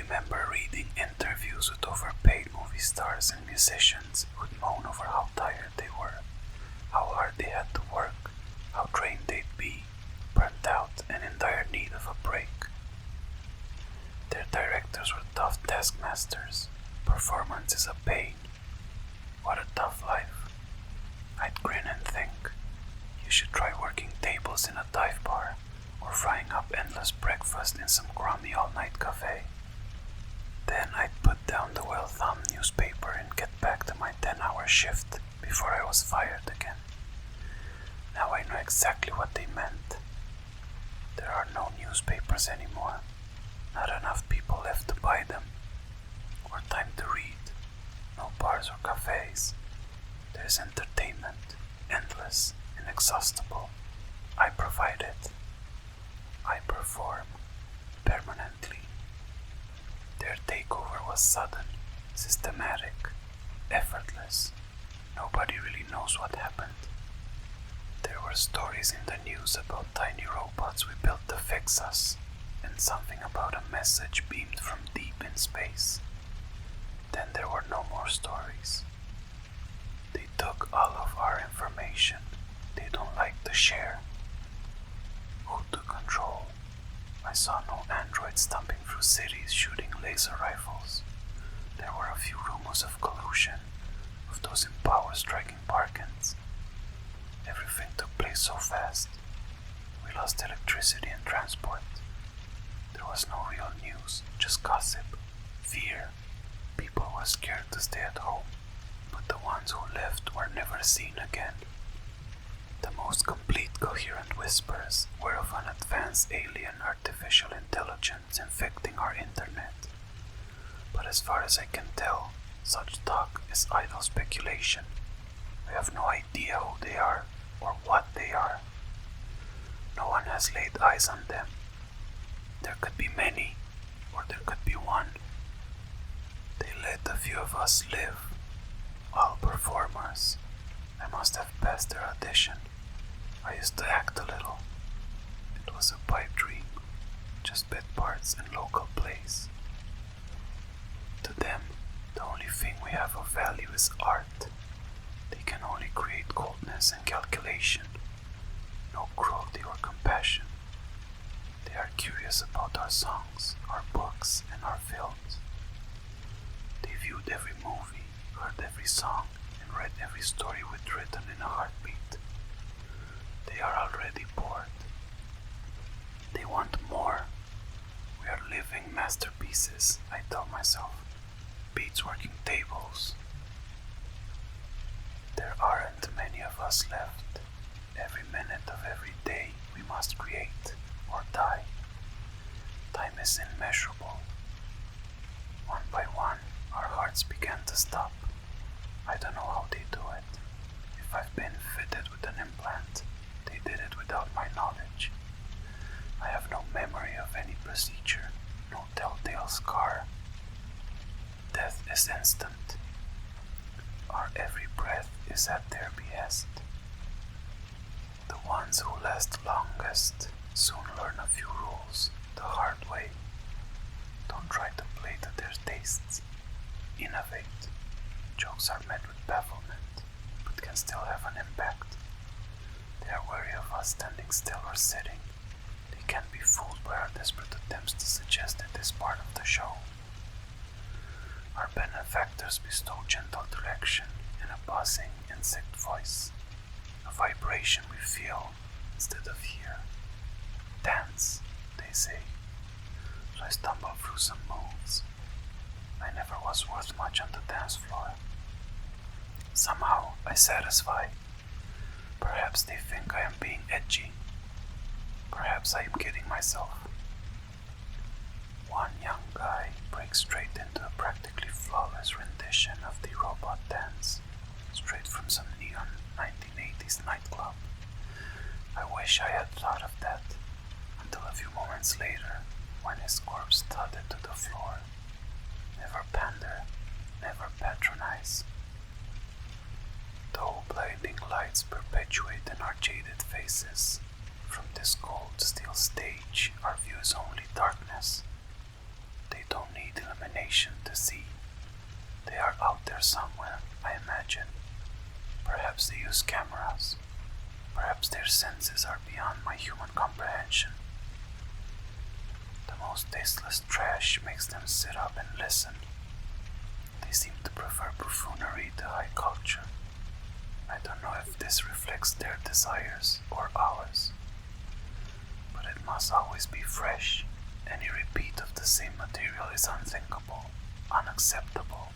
remember reading interviews with overpaid movie stars and musicians who'd moan over how tired they were, how hard they had to work, how drained they'd be, burnt out and in dire need of a break. Their directors were tough taskmasters. Performance is a pain. What a tough life. I'd grin and think, you should try working tables in a dive bar or frying up endless breakfast in some grummy all-night cafe. Then I'd put down the well-thumbed newspaper and get back to my 10-hour shift before I was fired again. Now I know exactly what they meant. There are no newspapers anymore. Not enough people left to buy them, or time to read. No bars or cafes. There's entertainment, endless, inexhaustible. I provide it. I perform, permanently. Their takeover was sudden, systematic, effortless. Nobody really knows what happened. There were stories in the news about tiny robots we built to fix us, and something about a message beamed from deep in space. Then there were no more stories. They took all of our information they don't like to share. Who took control? I saw no androids stomping through cities shooting laser rifles. There were a few rumors of collusion, of those in power striking bargains. Everything took place so fast. We lost electricity and transport. There was no real news, just gossip, fear. People were scared to stay at home, but the ones who left were never seen again. The most complete coherent whispers were of an advanced alien artificial intelligence infecting our internet. But as far as I can tell, such talk is idle speculation. We have no idea who they are or what they are. No one has laid eyes on them. There could be many, or there could be one. They let a few of us live, all performers. I must have passed their audition. I used to act a little. It was a pipe dream, just bit parts in local plays. To them, the only thing we have of value is art. They can only create coldness and calculation, no cruelty or compassion. They are curious about our songs, our books, and our films. They viewed every movie, heard every song, and read every story we'd written in a heartbeat. They are already bored. They want more. We are living masterpieces, I tell myself. Beats working tables. There aren't many of us left. Every minute of every day we must create or die. Time is immeasurable. One by one, our hearts began to stop. I don't know how they do it. If I've been fitted with an implant, they did it without my knowledge. I have no memory of any procedure, no telltale scar. Death is instant. Our every breath is at their behest. The ones who last longest soon learn a few rules the hard way. Don't try to play to their tastes. Innovate. Jokes are met with bafflement, but can still have an impact. They are wary of us standing still or sitting. They can be fooled by our desperate attempts to suggest it is part of the show. Our benefactors bestow gentle direction in a buzzing insect voice, a vibration we feel instead of hear. Dance, they say. So I stumble through some moves. I never was worth much on the dance floor. Somehow I satisfy. Perhaps they think I am being edgy. Perhaps I am kidding myself. One young guy breaks straight into a practically flawless rendition of the robot dance, straight from some neon 1980s nightclub. I wish I had thought of that, until a few moments later, when his corpse thudded to the floor. Never pander, never patronize. Though blinding lights perpetuate in our jaded faces, from this cold steel stage our view is only darkness. They don't don't need illumination to see. They are out there somewhere, I imagine. Perhaps they use cameras. Perhaps their senses are beyond my human comprehension. The most tasteless trash makes them sit up and listen. They seem to prefer buffoonery to high culture. I don't know if this reflects their desires or ours. But it must always be fresh. Any repeat of the same material is unthinkable, unacceptable.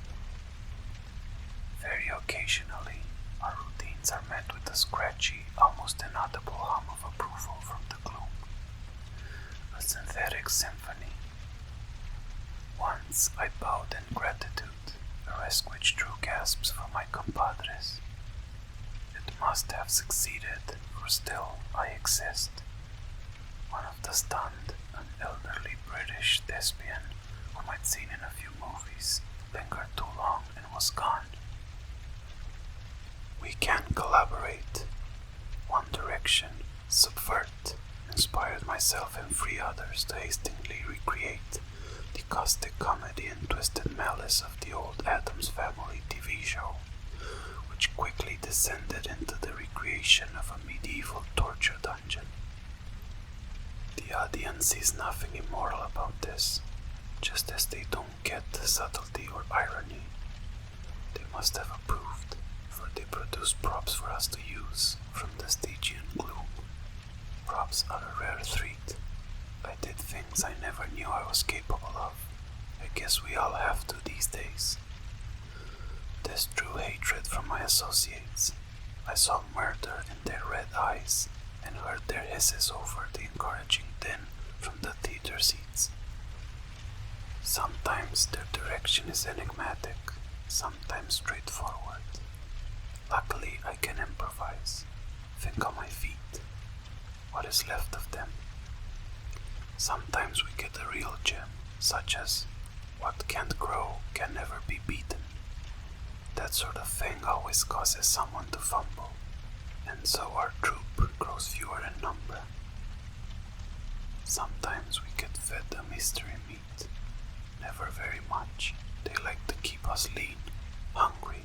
Very occasionally, our routines are met with a scratchy, almost inaudible hum of approval from the gloom. A synthetic symphony. Once I bowed in gratitude, a rest which drew gasps from my compadres. It must have succeeded, for still I exist. One of the stunned, an elderly British thespian whom I'd seen in a few movies, lingered too long and was gone. We can collaborate. One Direction, Subvert, inspired myself and 3 others to hastily recreate the caustic comedy and twisted malice of the old Addams Family TV show, which quickly descended into the recreation of a medieval torture dungeon. The audience sees nothing immoral about this, just as they don't get the subtlety or irony. They must have approved, for they produced props for us to use from the Stygian gloom. Props are a rare treat. I did things I never knew I was capable of. I guess we all have to these days. This drew hatred from my associates. I saw murder in their red eyes and heard their hisses over the encouraging din from the theater seats. Sometimes their direction is enigmatic, sometimes straightforward. Luckily, I can improvise, think on my feet. What is left of them? Sometimes we get a real gem, such as, what can't grow can never be beaten. That sort of thing always causes someone to fumble, and so our troop grows fewer in number. Sometimes we get fed a mystery meat, never very much. They like to keep us lean, hungry.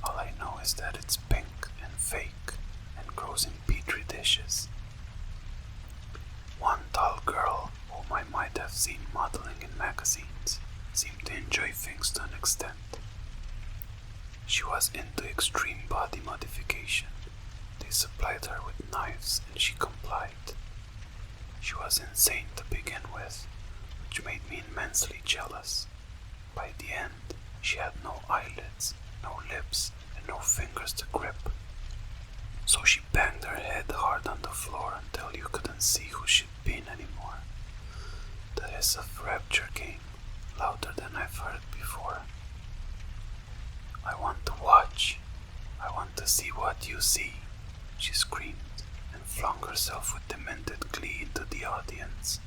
All I know is that it's pink and fake and grows in petri dishes. One tall girl, whom I might have seen modeling in magazines, seemed to enjoy things to an extent. She was into extreme body modification. They supplied her with knives and she complied. She was insane to begin with, which made me immensely jealous. By the end, she had no eyelids, no lips, and no fingers to grip. So she banged her head hard on the floor until you couldn't see who she'd been anymore. The hiss of rapture came, louder than I've heard before. I want to watch. I want to see what you see, she screamed and flung herself with demented glee into the audience.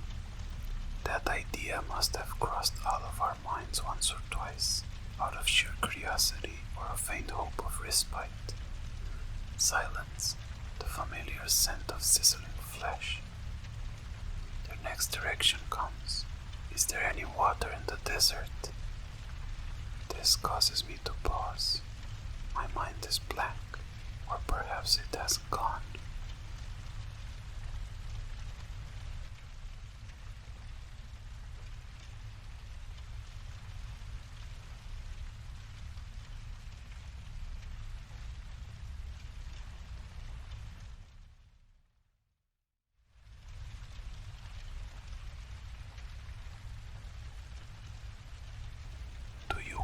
That idea must have crossed all of our minds once or twice, out of sheer curiosity or a faint hope of respite. Silence, the familiar scent of sizzling flesh. Their next direction comes. Is there any water in the desert? This causes me to pause. My mind is blank, or perhaps it has gone.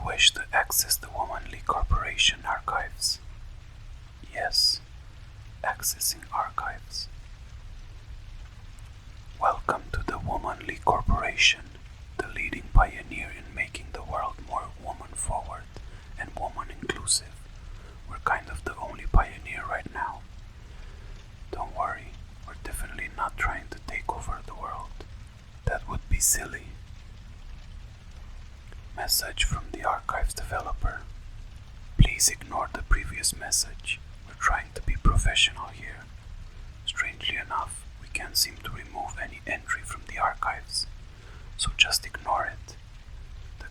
Wish to access the Womanly Corporation archives? Yes, accessing archives. Welcome to the Womanly Corporation, the leading pioneer in making the world more woman-forward and woman-inclusive. We're kind of the only pioneer right now. Don't worry, we're definitely not trying to take over the world. That would be silly. Message from the archives developer. Please ignore the previous message. We're trying to be professional here. Strangely enough, we can't seem to remove any entry from the archives, so just ignore it.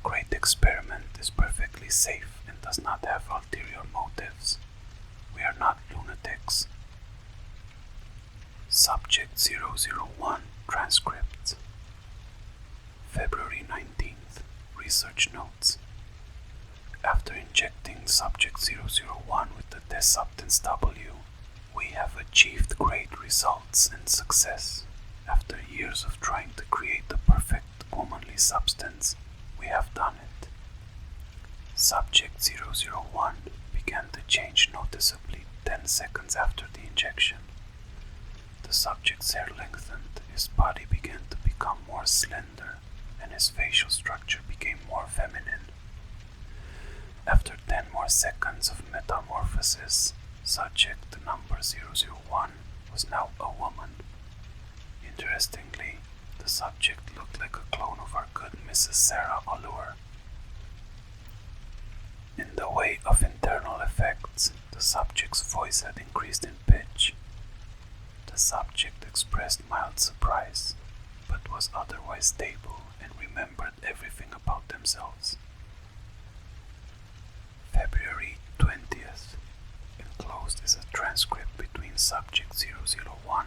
great experiment is perfectly safe and does not have ulterior motives. We are not lunatics. Subject 001 transcript. February 19th. Research notes. After injecting Subject 001 with the test substance W, we have achieved great results and success. After years of trying to create the perfect womanly substance, we have done it. Subject 001 began to change noticeably 10 seconds after the injection. The subject's hair lengthened, his body began to become more slender, and his facial structure became more feminine. After 10 more seconds of metamorphosis, subject number 001 was now a woman. Interestingly, the subject looked like a clone of our good Mrs. Sarah Allure. In the way of internal effects, the subject's voice had increased in pitch. The subject expressed mild surprise, but was otherwise stable and remembered everything about themselves. February 20th. Enclosed is a transcript between Subject 001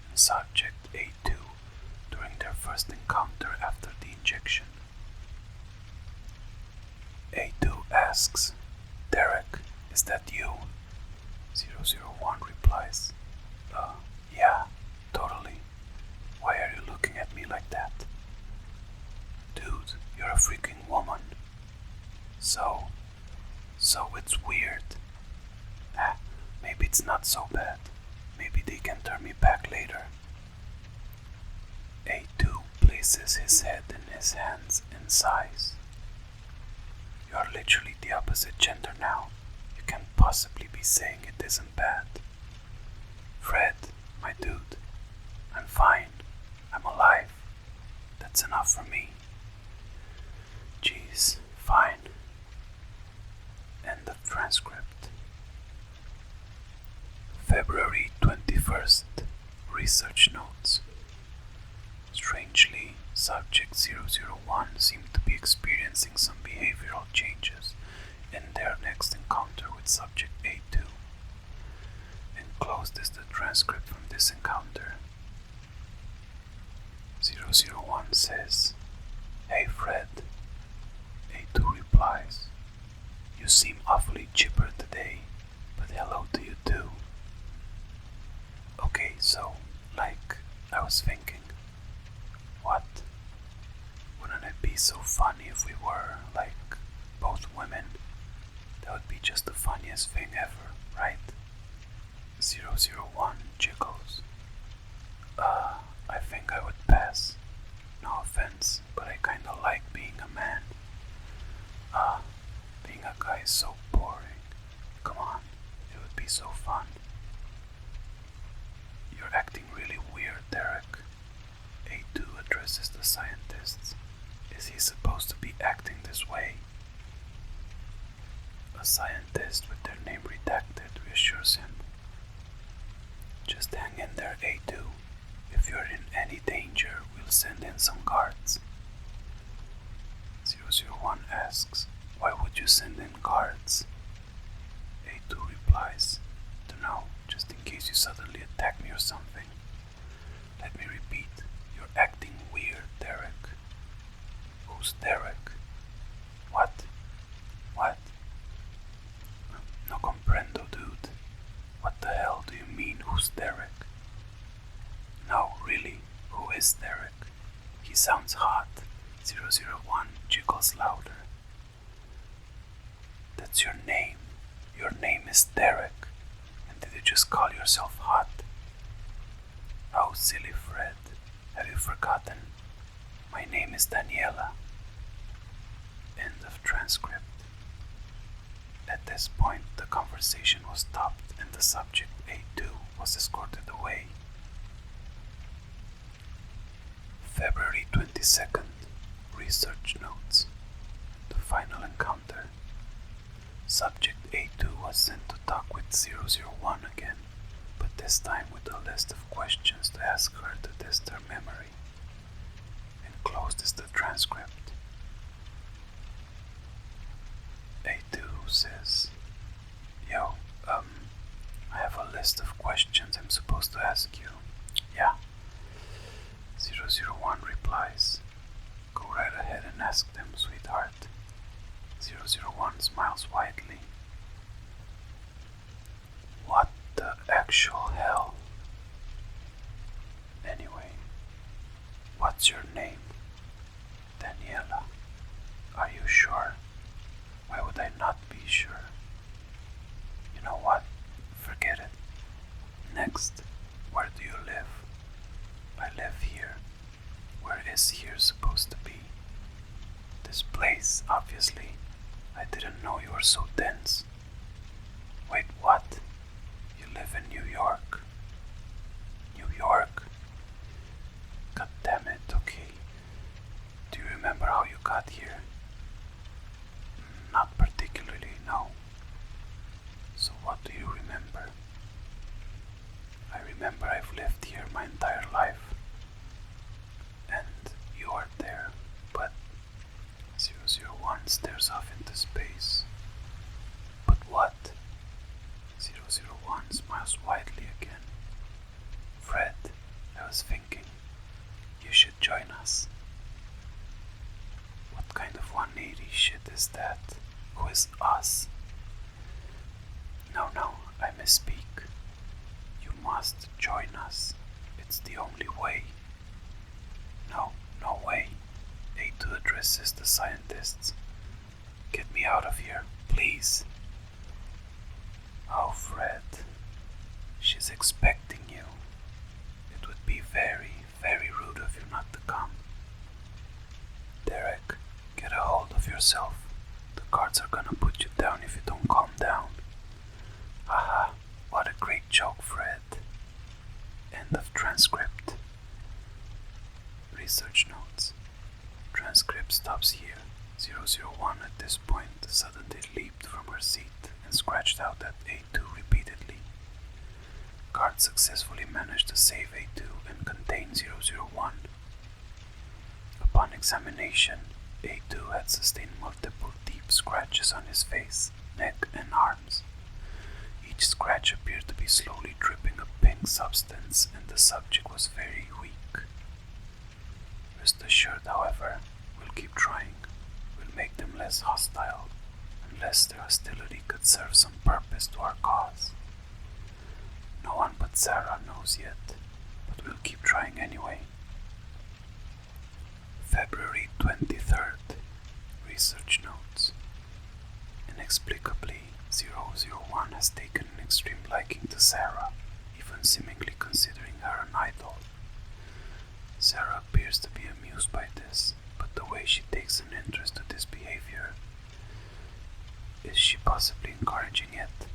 and Subject A2 during their first encounter after the injection. A2 asks, "Derek, is that you?" 001 replies, "Yeah, totally. Why are you looking at me like that?" "Dude, you're a freaking woman." So it's weird. Maybe it's not so bad. Maybe they can turn me back later." A2 places his head in his hands and sighs. "You are literally the opposite gender now. You can't possibly be saying it isn't bad." "Fred, my dude, I'm fine. I'm alive. That's enough for me." "Geez, fine." End of transcript. February 21st. Research notes. Strangely, Subject 001 seemed to be experiencing some behavioral changes in their next encounter with Subject A2. Enclosed is the transcript from this encounter. 001 says, "Hey Fred." A2 replies, "You seem awfully chipper today, but hello to you too." Okay, so, I was thinking, what? Wouldn't it be so funny if we were, both women? That would be just the funniest thing ever, right? 001 jiggles. I think I would pass. No offense, but I kinda like being a man. Being a guy is so boring. Come on, it would be so fun. "You're acting really weird, Derek." A2 addresses the scientists. Is he supposed to be acting this way? A scientist with their name redacted reassures him. "Just hang in there, A2. If you're in any danger, we'll send in some guards." 001 asks, "Why would you send in guards?" A2 replies, "Dunno, just in case you suddenly attack me or something." Let me repeat, you're acting weird, Derek. Who's Derek? What? No comprendo, dude. What the hell do you mean, who's Derek? No, really, who is Derek? He sounds hot. 001 jiggles louder. That's your name. Your name is Derek. And did you just call yourself hot? Oh, silly Fred. Have you forgotten? My name is Daniela. End of transcript. At this point, the conversation was stopped and the subject A2 was escorted away. February 22nd. Research notes. The final encounter. Subject A2 was sent to talk with 001 again, but this time with a list of questions to ask her to test her memory. Enclosed is the transcript. A2 says, Yo, I have a list of questions I'm supposed to ask you. Yeah. 001 replies, Go right ahead and ask them, sweetheart. 001 smiles widely. What the actual hell? Anyway, what's your name? Daniela. Are you sure? Why would I not be sure? You know what? Forget it. Next, where do you live? I live here. Where is here supposed to be? This place, obviously. I didn't know you were so dense. Wait, what? You live in New York? New York? God damn it, okay. Do you remember how you got here? Not particularly, no. So what do you remember? I remember I've lived here my entire life. And you are there, but 001 stares off into space. But what? 001 smiles widely again. Fred, I was thinking, you should join us. What kind of 180 shit is that? Who is us? No, I misspeak. You must join us. It's the only way. No way. A2 addresses the scientists. Get me out of here, please. Oh, Fred. She's expecting you. It would be very, very rude of you not to come. Derek, get a hold of yourself. The guards are gonna put you down if you don't calm down. Haha, what a great joke, Fred. End of transcript. Research notes. Transcript stops here. 001 at this point suddenly leaped from her seat and scratched out at A2 repeatedly. Guards successfully managed to save A2 and contain 001. Upon examination, A2 had sustained multiple deep scratches on his face, neck, and arms. Each scratch appeared to be slowly dripping a pink substance, and the subject was very weak. Rest assured, however, we'll keep trying. We'll make them less hostile, unless their hostility could serve some purpose to our cause. No one but Sarah knows yet, but we'll keep trying anyway. February 23rd. Research notes. Inexplicably, 001 has taken an extreme liking to Sarah, even seemingly considering her an idol. Sarah appears to be amused by this, but the way she takes an interest to this behavior, is she possibly encouraging it?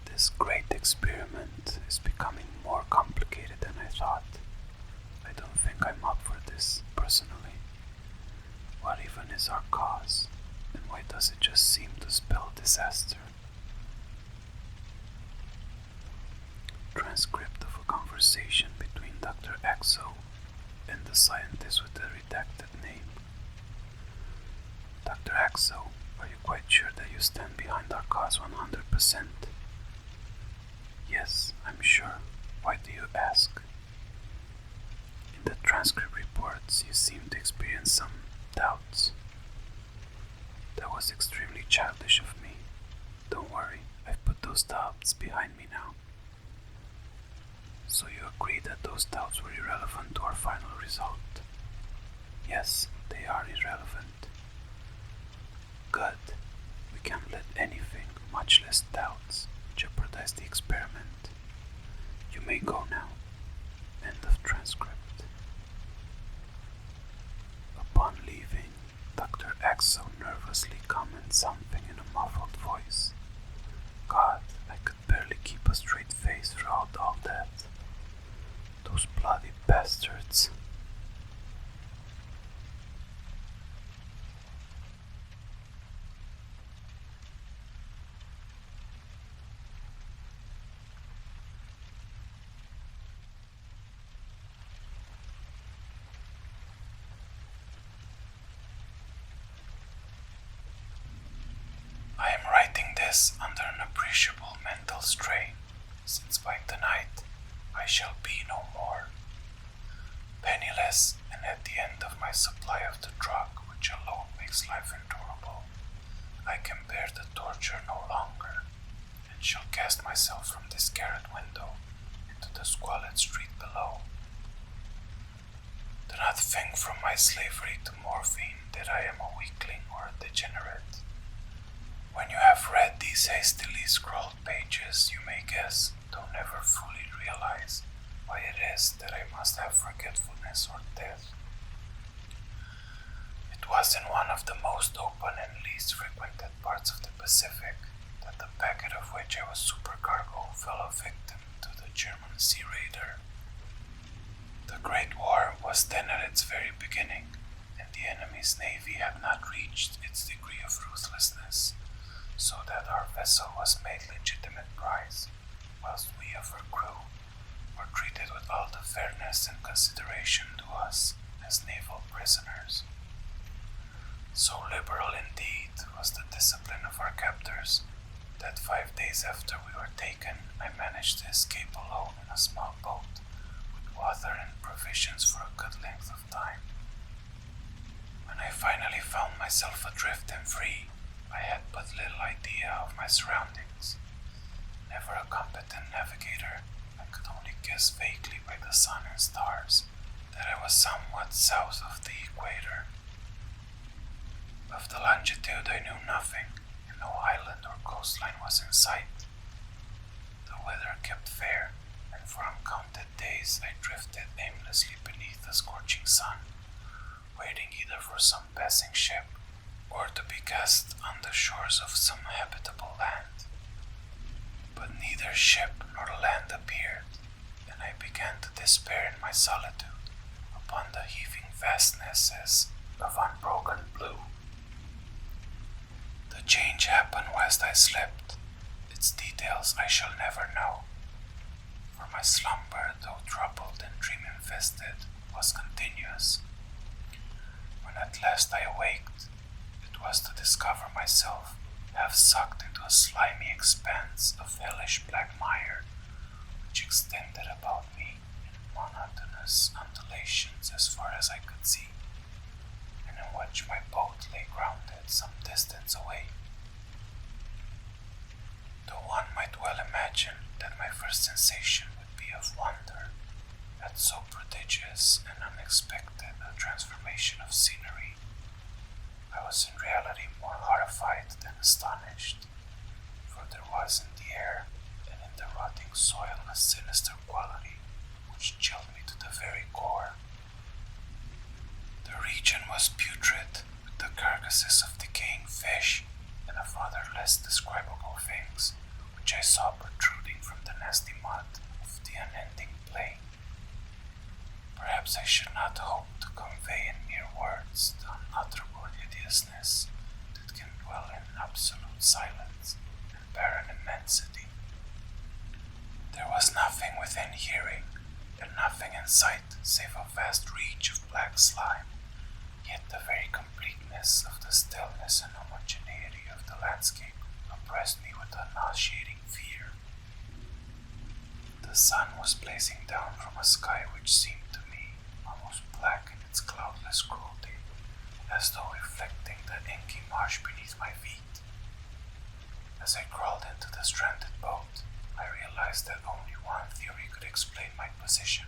This great experiment is becoming more complicated than I thought. I don't think I'm up for this, personally. What even is our cause, and why does it just seem to spell disaster? Transcript of a conversation between Dr. Exo and the scientist with the redacted name. Dr. Exo, are you quite sure that you stand behind our cause 100%? Yes, I'm sure. Why do you ask? In the transcript reports, you seem to experience some doubts. That was extremely childish of me. Don't worry, I've put those doubts behind me now. So you agree that those doubts were irrelevant to our final result? Yes, they are irrelevant. Good. We can't let anything, much less doubts, jeopardize the experiment. You may go now. End of transcript. Upon leaving, Dr. Exo nervously comments something in a muffled voice. God, I could barely keep a straight face throughout all that. Those bloody bastards. stress under an appreciable mental strain, since by the night I shall be no more. Penniless and at the end of my supply of the drug which alone makes life endurable, I can bear the torture no longer, and shall cast myself from this garret window into the squalid street below. Do not think from my slavery to morphine that I am a weakling or a degenerate. When you have read these hastily scrawled pages, you may guess, though never fully realize, why it is that I must have forgetfulness or death. It was in one of the most open and least frequented parts of the Pacific that the packet of which I was supercargo fell a victim to the German sea raider. The Great War was then at its very beginning, and the enemy's navy had not reached its degree of ruthlessness, so that our vessel was made legitimate prize, whilst we of her crew were treated with all the fairness and consideration due us as naval prisoners. So liberal indeed was the discipline of our captors, that 5 days after we were taken, I managed to escape alone in a small boat, with water and provisions for a good length of time. When I finally found myself adrift and free, I had but little idea of my surroundings. Never a competent navigator, I could only guess vaguely by the sun and stars that I was somewhat south of the equator. Of the longitude I knew nothing, and no island or coastline was in sight. The weather kept fair, and for uncounted days I drifted aimlessly beneath the scorching sun, waiting either for some passing ship or to be cast on the shores of some habitable land. But neither ship nor land appeared, and I began to despair in my solitude upon the heaving vastnesses of unbroken blue. The change happened whilst I slept. Its details I shall never know, for my slumber, though troubled and dream-infested, was continuous. When at last I awaked, it was to discover myself half sucked into a slimy expanse of hellish black mire, which extended about me in monotonous undulations as far as I could see, and in which my boat lay grounded some distance away. Though one might well imagine that my first sensation would be of wonder at so prodigious and unexpected a transformation of scenery, I was in reality more horrified than astonished, for there was in the air and in the rotting soil a sinister quality which chilled me to the very core. The region was putrid, with the carcasses of decaying fish and of other less describable things, which I saw protruding from the nasty mud of the unending plain. Perhaps I should not hope to convey in mere words the unutterable hideousness that can dwell in absolute silence and barren immensity. There was nothing within hearing, and nothing in sight save a vast reach of black slime, yet the very completeness of the stillness and homogeneity of the landscape oppressed me with a nauseating fear. The sun was blazing down from a sky which seemed to me almost black in its cloudless cruelty, as though reflecting the inky marsh beneath my feet. As I crawled into the stranded boat, I realized that only one theory could explain my position.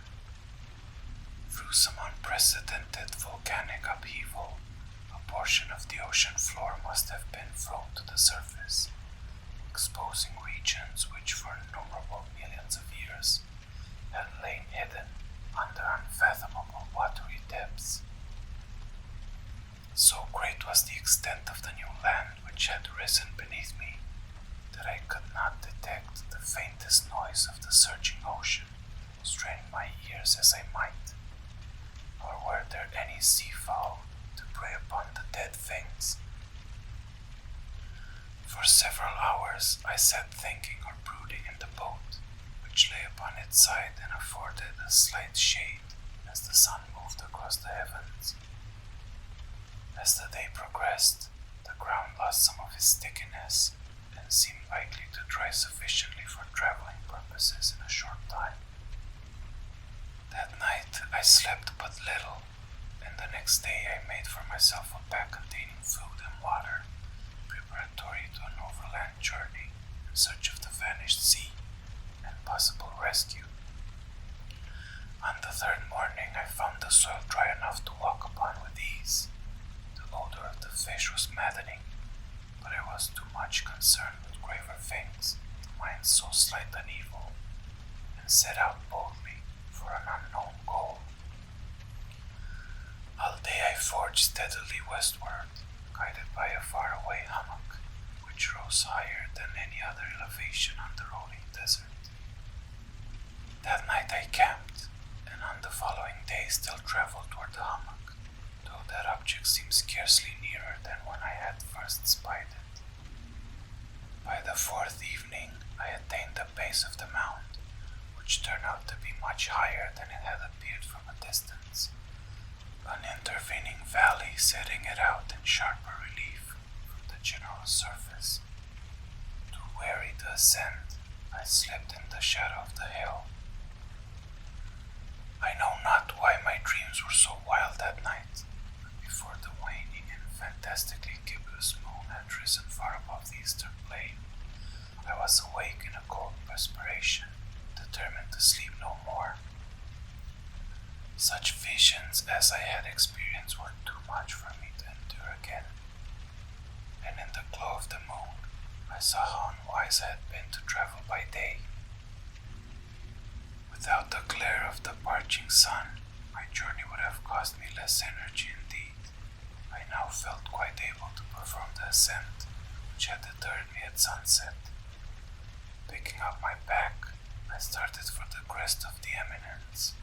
Through some unprecedented volcanic upheaval, a portion of the ocean floor must have been thrown to the surface, exposing regions which for innumerable millions of years had lain hidden under unfathomable watery depths. So great was the extent of the new land which had risen beneath me that I could not detect the faintest noise of the surging ocean, strain my ears as I might, nor were there any seafowl to prey upon the dead things. For several hours I sat thinking or brooding in the boat, which lay upon its side and afforded a slight shade as the sun moved across the heavens. As the day progressed, the ground lost some of its stickiness, and and seemed likely to dry sufficiently for traveling purposes in a short time. That night I slept but little, and the next day I made for myself a bag containing food and water, preparatory to an overland journey in search of the vanished sea and possible rescue. On the third morning I found the soil dry enough to walk upon with ease. The odor of the fish was maddening, but I was too much concerned with graver things to mind so slight an evil, and set out boldly for an unknown goal. All day I forged steadily westward, guided by a faraway hummock, which rose higher than any other elevation on the rolling desert. That night I camped, and on the following day still traveled toward the hummock, though that object seemed scarcely nearer than when I had first spied it. By the fourth evening I attained the base of the mound, which turned out to be much higher than it had appeared from a distance, an intervening valley setting it out in sharper relief from the general surface. Too weary to ascend, I slept in the shadow of the hill. I know not why my dreams were so wild that night, but before the waning and fantastically gibbous moon had risen far above the eastern plain, I was awake in a cold perspiration, determined to sleep no more. Such visions as I had experienced were too much for me to endure again, and in the glow of the moon I saw how unwise I had been to travel by day. Without the glare of the parching sun, my journey would have cost me less energy indeed. I now felt quite able to perform the ascent, which had deterred me at sunset. Picking up my pack, I started for the crest of the eminence.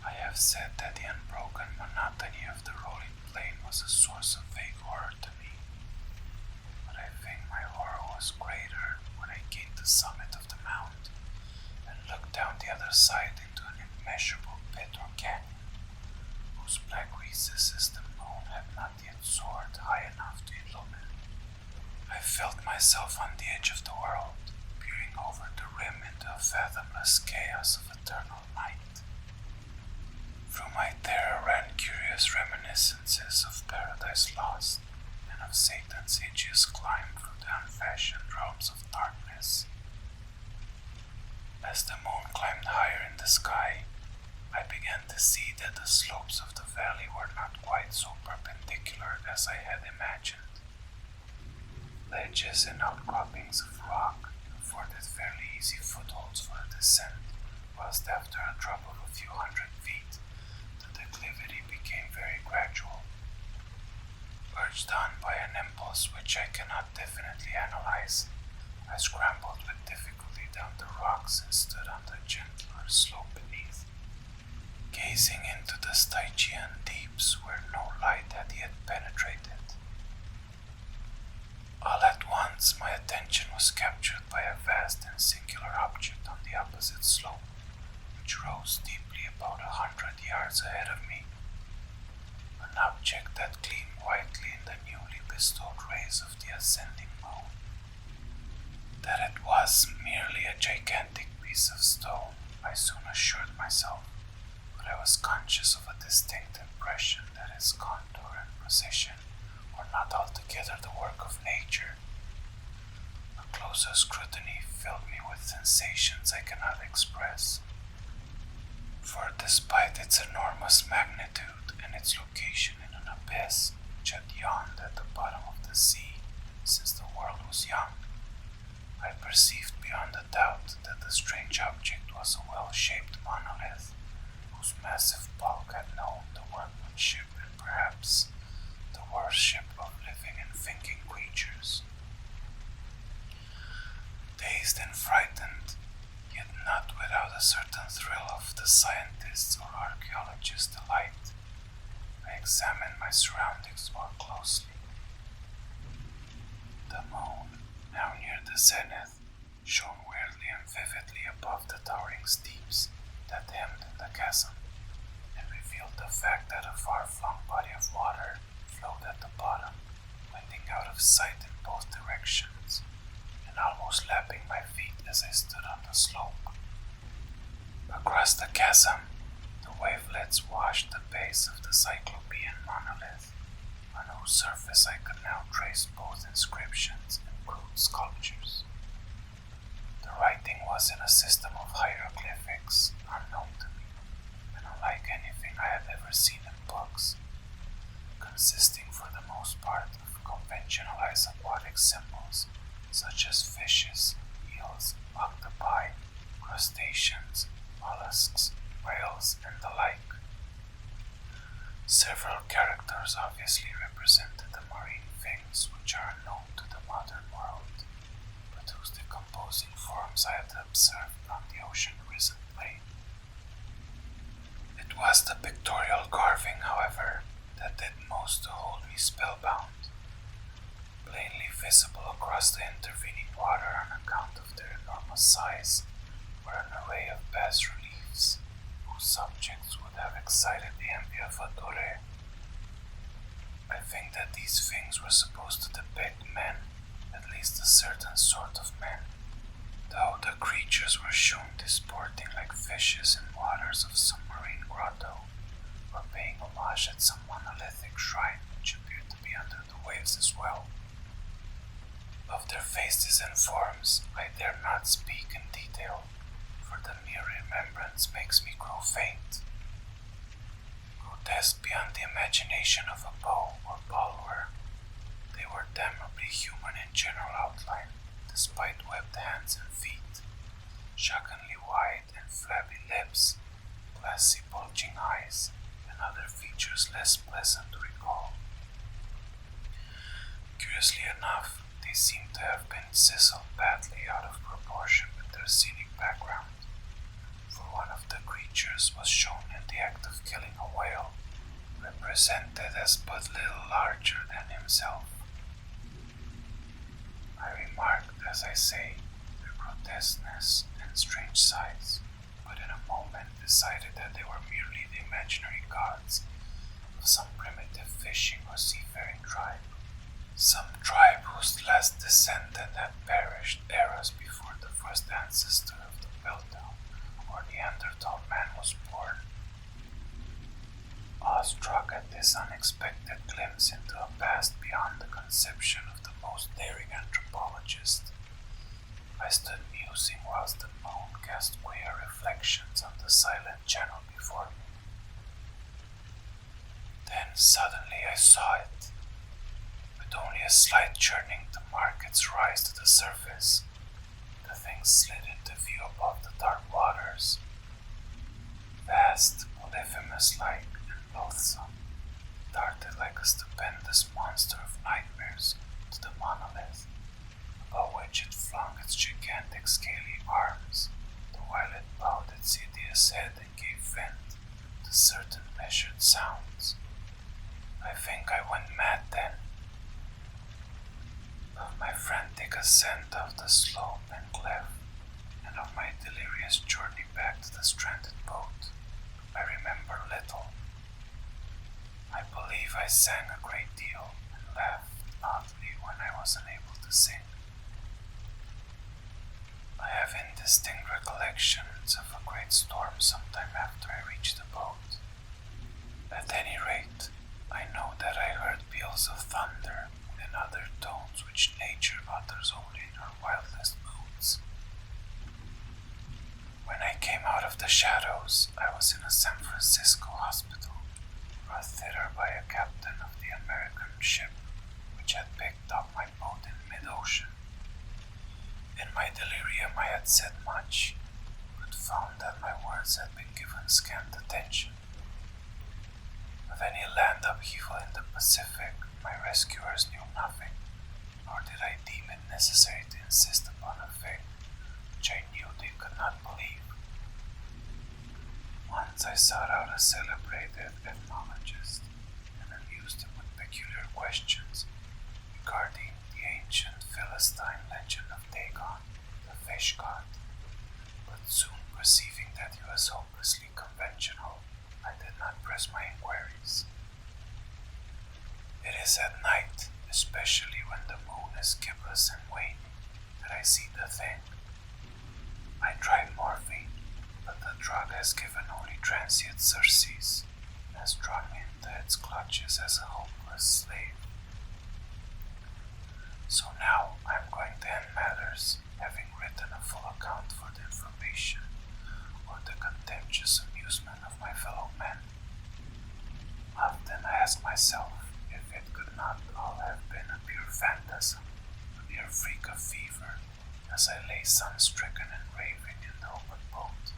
I have said that the unbroken monotony of the rolling plain was a source of vague horror to me, but I think my horror was greater when I gained the summit of the mound and looked down the other side into an immeasurable pit or canyon, whose black recesses the moon had not yet soared high enough to illumine. I felt myself on the edge of the world, peering over the rim into a fathomless chaos of eternal night. Through my terror ran curious reminiscences of Paradise Lost and of Satan's hideous climb through the unfashioned realms of darkness. As the moon climbed higher in the sky, I began to see that the slopes of the valley were not quite so perpendicular as I had imagined. Ledges and outcroppings of rock afforded fairly easy footholds for a descent, whilst after a drop of a few hundred feet, the declivity became very gradual. Urged on by an impulse which I cannot definitely analyze, I scrambled with difficulty down the rocks and stood on the gentler slope beneath, gazing into the Stygian deeps where no light had yet penetrated. All at once my attention was captured by a vast and singular object on the opposite slope, which rose deeply about 100 yards ahead of me. An object that gleamed whitely in the newly bestowed rays of the ascending moon. That it was merely a gigantic piece of stone, I soon assured myself, but I was conscious of a distinct impression that its contour and precision were not altogether the work of nature. A closer scrutiny filled me with sensations I cannot express. For despite its enormous magnitude and its location in an abyss which had yawned at the bottom of the sea since the world was young, I perceived beyond a doubt that the strange object was a well-shaped monolith, whose massive bulk had known the workmanship and perhaps the worship of living and thinking creatures. Dazed and frightened, yet not without a certain thrill of the scientist's or archaeologist's delight, I examined my surroundings more closely. The moon, now near the zenith, shone weirdly and vividly above the towering steeps that hemmed in the chasm, and revealed the fact that a far-flung body of water flowed at the bottom, winding out of sight in both directions. directions, and almost lapping my feet as I stood on the slope. Across the chasm, the wavelets washed the base of the Cyclopean monolith, on whose surface I could now trace both inscriptions and crude sculptures. The writing was in a system of hieroglyphics unknown to me, and unlike anything I had ever seen in books, consisting for the most part of conventionalized aquatic symbols such as fishes, eels, octopi, crustaceans, mollusks, whales, and the like. Several characters obviously represented the marine things which are unknown to the modern world, but whose decomposing forms I had observed on the ocean-risen plain. It was the pictorial carving, however, that did most to hold me spellbound. Plainly visible across the intervening water on account of their enormous size were an array of bas-reliefs, whose subjects would have excited the envy of a Dore. I think that these things were supposed to depict men, at least a certain sort of men, though the creatures were shown disporting like fishes in waters of some marine grotto, or paying homage at some monolithic shrine which appeared to be under the waves as well. Of their faces and forms I dare not speak in detail, for the mere remembrance makes me grow faint. Grotesque beyond the imagination of a bow or bulwer, they were damnably human in general outline, despite webbed hands and feet, shockingly wide and flabby lips, glassy bulging eyes, and other features less pleasant to recall. Curiously enough, they seem to have been chiseled badly out of proportion with their scenic background, for one of the creatures was shown in the act of killing a whale, represented as but little larger than himself. I remarked, as I say, their grotesqueness and strange size, but in a moment decided that they were merely the imaginary gods of some primitive fishing or seafaring tribe. Some tribe whose last descendant had perished eras before the first ancestor of the Piltdown or Neanderthal man was born. Awestruck at this unexpected glimpse into a past beyond the conception of the most daring anthropologist, I stood musing whilst the moon cast queer reflections on the silent channel before me. Then suddenly I saw it. With only a slight churning to mark its rise to the surface, the thing slid into view above the dark waters. Vast, polyphemus-like, and loathsome, darted like a stupendous monster of nightmares to the monolith, above which it flung its gigantic scaly arms, the while it bowed its hideous head and gave vent to certain measured sounds. I think I went mad then. Of my frantic ascent of the slope and cliff, and of my delirious journey back to the stranded boat, I remember little. I believe I sang a great deal and laughed loudly when I was unable to sing. I have indistinct recollections of a great storm sometime after I reached the boat. At any rate, I know that I heard peals of thunder and other tones which nature utters only in her wildest moods. When I came out of the shadows, I was in a San Francisco hospital, brought thither by a captain of the American ship which had picked up my boat in mid-ocean. In my delirium I had said much, but found that my words had been given scant attention. Of any land upheaval in the Pacific, my rescuers knew nothing, nor did I deem it necessary to insist upon a thing which I knew they could not believe. Once I sought out a celebrated ethnologist and amused him with peculiar questions regarding the ancient Philistine legend of Dagon, the fish god, but soon perceiving that he was hopelessly conventional, I did not press my inquiries. It is at night, especially when the moon is gibbous and waning, that I see the thing. I tried morphine, but the drug has given only transient surcease, has drawn me into its clutches as a hopeless slave. So now I am going to end matters, having written a full account for the information or the contemptuous amusement of my fellow men. Often I ask myself if it could not all have been a pure phantasm, a mere freak of fever, as I lay sun-stricken and raving in the open boat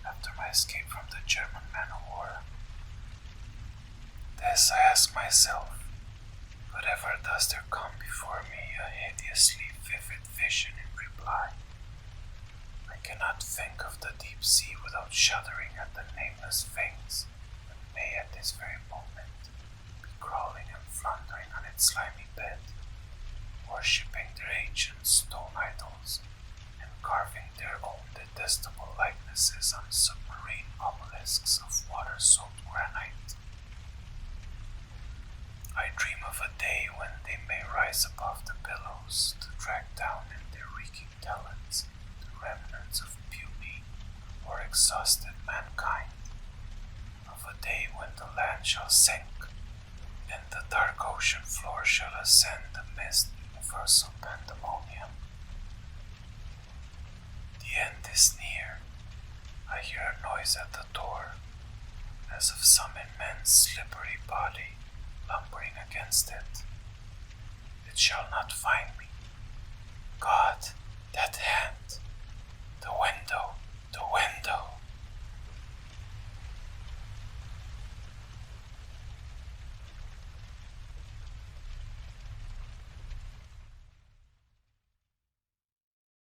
after my escape from the German man-of-war. This I ask myself, but ever does there come before me a hideously vivid vision in reply. I cannot think of the deep sea without shuddering at the nameless things that may at this very moment be crawling and floundering on its slimy bed, worshipping their ancient stone idols and carving their own detestable likenesses on submarine obelisks of water-soaked granite. I dream of a day when they may rise above the billows to drag down in their reeking talons the remnants of puny or exhausted mankind, of a day when the land shall sink and the dark ocean floor shall ascend amidst universal pandemonium. The end is near. I hear a noise at the door, as of some immense slippery body lumbering against it. It shall not find me. God, that hand!